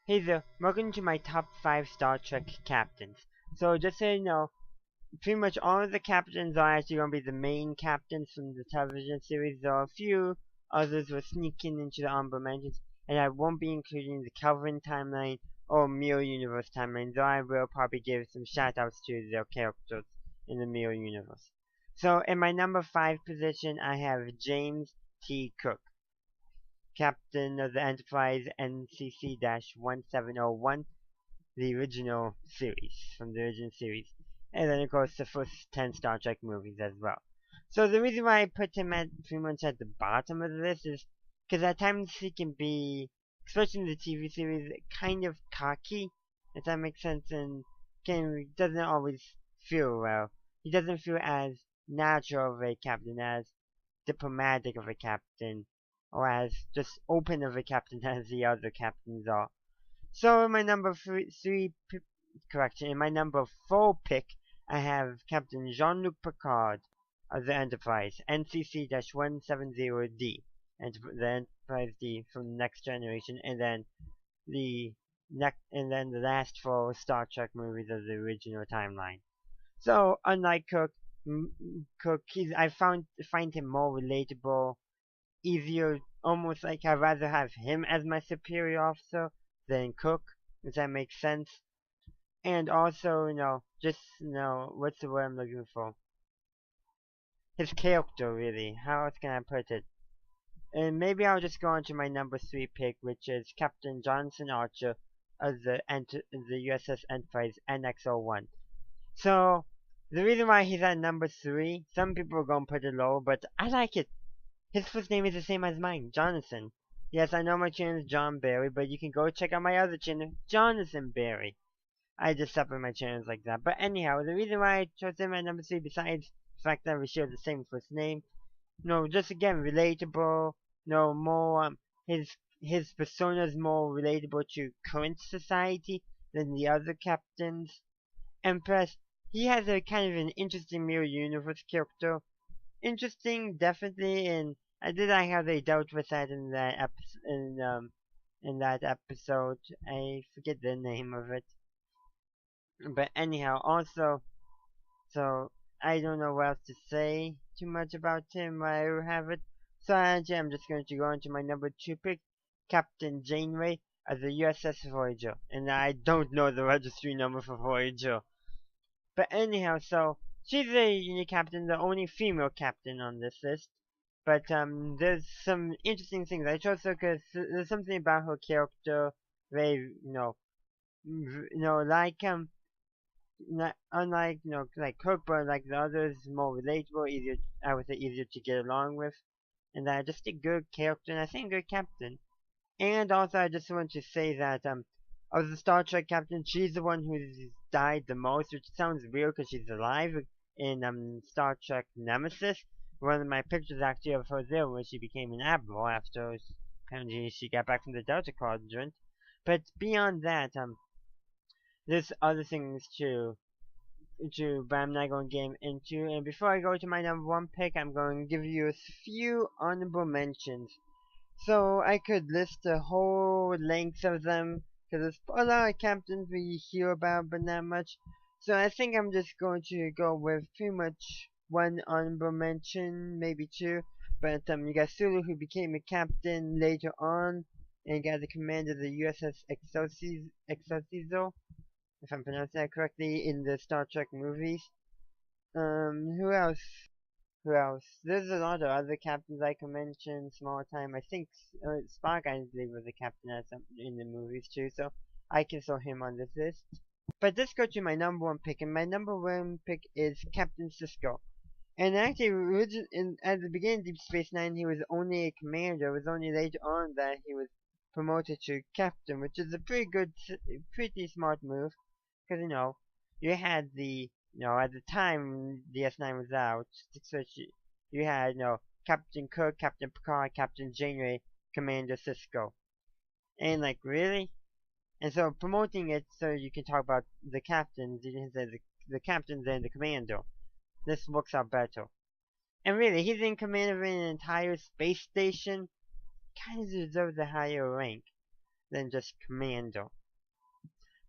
Hey there, welcome to my top 5 Star Trek captains. So just so you know, pretty much all of the captains are actually going to be the main captains from the television series. There are a few others will sneak into the honorable mentions, and I won't be including the Kelvin timeline or Mirror Universe timeline, though I will probably give some shoutouts to their characters in the Mirror Universe. So in my number 5 position, I have James T. Cook, captain of the Enterprise NCC-1701, the original series, from the original series. And then, of course, the first 10 Star Trek movies as well. So the reason why I put him at pretty much at the bottom of the list is because at times he can be, especially in the TV series, kind of cocky, if that makes sense, and doesn't always feel well. He doesn't feel as natural of a captain, as diplomatic of a captain, or as just open of a captain as the other captains are. So in my number correction, in my number 4 pick, I have Captain Jean-Luc Picard of the Enterprise, NCC-170D, and the Enterprise D from the Next Generation, and then the the last 4 Star Trek movies of the original timeline. So unlike Cook, find him more relatable, easier, almost like I'd rather have him as my superior officer than Cook, if that makes sense. And also, just, what's the word I'm looking for? His character, really. How else can I put it? And maybe I'll just go on to my number 3 pick, which is Captain Jonathan Archer of the USS Enterprise NX-01. So, the reason why he's at number 3, some people are going to put it low, but I like it. His first name is the same as mine, Jonathan. Yes, I know my channel is John Barry, but you can go check out my other channel, Jonathan Barry. I just separate my channels like that. But anyhow, the reason why I chose him at number 3, besides the fact that we share the same first name, just again, relatable, more, his persona is more relatable to current society than the other captains. And plus, he has a kind of an interesting Mirror Universe character. Interesting, definitely, and I did like how they dealt with that in that in that episode. I forget the name of it, but anyhow, also, so I don't know what else to say too much about him. I have it. So actually, I'm just going to go into my number 2 pick, Captain Janeway of the USS Voyager, and I don't know the registry number for Voyager. But anyhow, so she's a unique captain, the only female captain on this list. But there's some interesting things. I chose her because there's something about her character, very, like not, unlike like Cook, but like the others, more relatable, easier. I would say easier to get along with, and just a good character, and I think a good captain. And also, I just want to say that of the Star Trek captain, she's the one who's died the most, which sounds weird because she's alive in Star Trek Nemesis. One of my pictures actually of her there when she became an admiral after apparently she got back from the Delta Quadrant. But beyond that, there's other things but I'm not going to get into. And before I go to my number 1 pick, I'm going to give you a few honorable mentions. So I could list the whole length of them, because there's a lot of captains we hear about, but not much. So I think I'm just going to go with pretty much one honorable mention, maybe 2. But you got Sulu, who became a captain later on, and got the command of the USS Excelsior, if I'm pronouncing that correctly, in the Star Trek movies. Who else? Who else? There's a lot of other captains I can mention. Small time. I think Spock, I believe, was a captain at some in the movies too, so I can throw him on this list. But let's go to my number 1 pick, and my number 1 pick is Captain Sisko. And actually, at the beginning of Deep Space Nine, he was only a commander. It was only later on that he was promoted to captain, which is a pretty smart move, because you had at the time DS9 was out, you had, Captain Kirk, Captain Picard, Captain Janeway, Commander Sisko. And like, really? And so promoting it so you can talk about the captains, you can say the captains and the commander. This works out better. And really, he's in command of an entire space station. Kind of deserves a higher rank. than just Commando.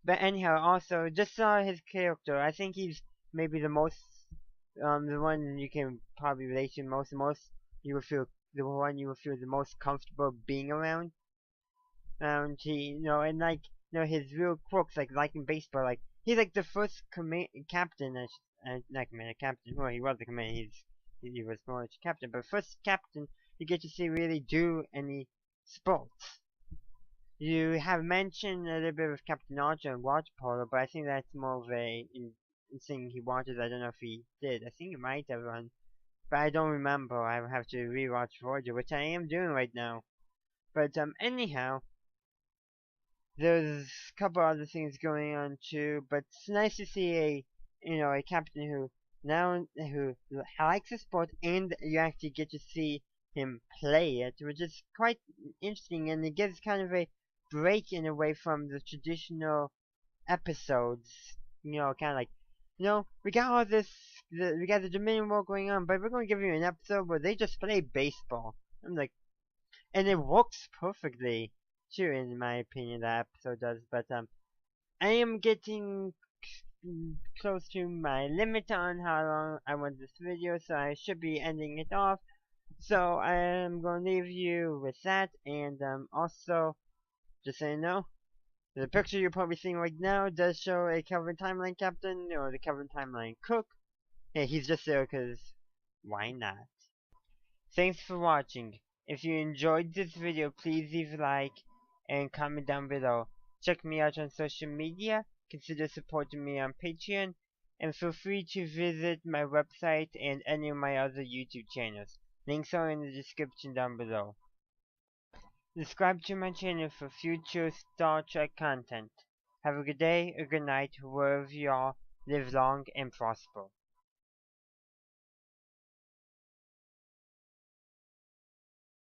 But anyhow, also just saw his character. I think he's maybe the most, the one you can probably relate to most you will feel the one you will feel the most comfortable being around. He, and like, his real quirks, like in baseball, like he's like the first captain, not commander, captain. Well, he was the commander. He was more like a captain, but first captain you get to see really do any sports. You have mentioned a little bit of Captain Archer and water polo, but I think that's more of in thing he watches. I don't know if he did. I think he might have run, but I don't remember. I will have to rewatch Voyager, which I am doing right now. But anyhow, there's a couple other things going on too. But it's nice to see a captain who likes the sport, and you actually get to see him play it, which is quite interesting, and it gives kind of a break in a way from the traditional episodes. Kind of like, we got all this, we got the Dominion War going on, but we're going to give you an episode where they just play baseball. I'm like, and it works perfectly too, in my opinion. That episode does, but I am getting close to my limit on how long I want this video, so I should be ending it off. So I am going to leave you with that, and also, just so you know, the picture you're probably seeing right now does show a Kelvin Timeline Captain, or the Kelvin Timeline Cook. Yeah, he's just there because why not? Thanks for watching. If you enjoyed this video, please leave a like and comment down below. Check me out on social media, consider supporting me on Patreon, and feel free to visit my website and any of my other YouTube channels. Links are in the description down below. Subscribe to my channel for future Star Trek content. Have a good day or good night wherever you are. Live long and prosper.